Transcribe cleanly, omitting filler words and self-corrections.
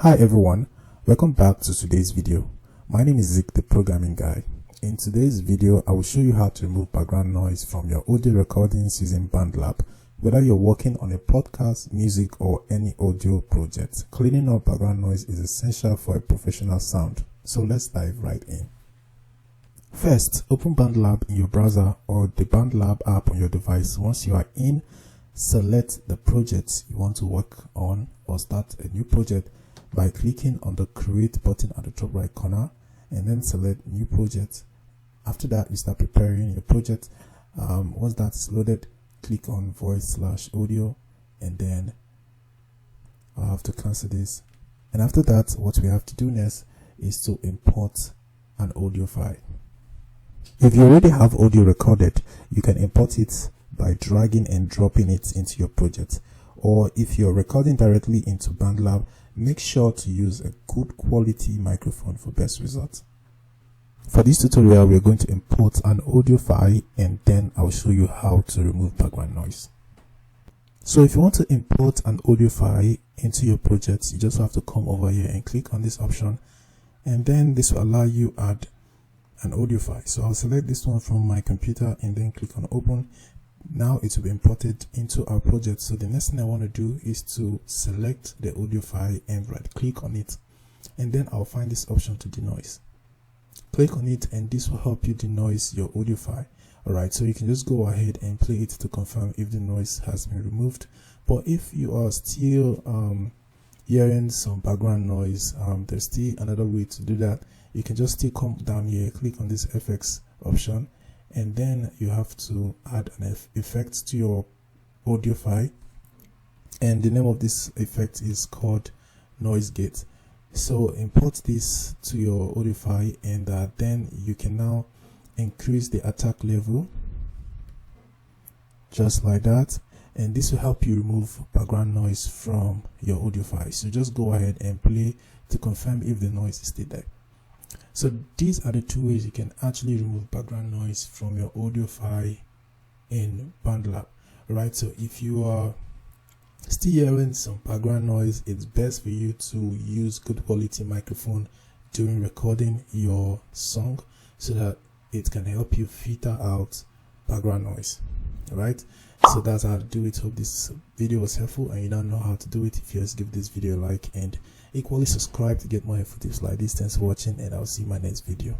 Hi everyone, welcome back to today's video. My name is Zik, the programming guy. In today's video, I will show you how to remove background noise from your audio recordings using Bandlab. Whether you're working on a podcast, music, or any audio project, cleaning up background noise is essential for a professional sound. So let's dive right in. First, open Bandlab in your browser or the Bandlab app on your device. Once you are in, select the project you want to work on or start a new project by clicking on the create button at the top right corner and then select new project. After that, you start preparing your project. Once that's loaded, click on voice/audio and then I'll have to cancel this. And after that, what we have to do next is to import an audio file. If you already have audio recorded, you can import it by dragging and dropping it into your project. Or if you're recording directly into Bandlab, make sure to use a good quality microphone for best results. For this tutorial, we're going to import an audio file and then I'll show you how to remove background noise. So if you want to import an audio file into your project, you just have to come over here and click on this option, and then this will allow you to add an audio file. So I'll select this one from my computer and then click on open. Now it will be imported into our project. So the next thing I want to do is to select the audio file and right click on it, and then I'll find this option to denoise. Click on it and this will help you denoise your audio file. Alright, so you can just go ahead and play it to confirm if the noise has been removed. But if you are still hearing some background noise, there's still another way to do that. You can just still come down here, click on this FX option, and then you have to add an effect to your audio file, and the name of this effect is called noise gate. So import this to your audio file, and then you can now increase the attack level just like that, and this will help you remove background noise from your audio file. So just go ahead and play to confirm if the noise is still there. So these are the two ways you can actually remove background noise from your audio file in Bandlab. Right, so if you are still hearing some background noise, it's best for you to use good quality microphone during recording your song so that it can help you filter out background noise. Alright, so that's how to do it. Hope this video was helpful, and you don't know how to do it. If you just give this video a like and equally subscribe to get more info tips like this. Thanks for watching, and I'll see you in my next video.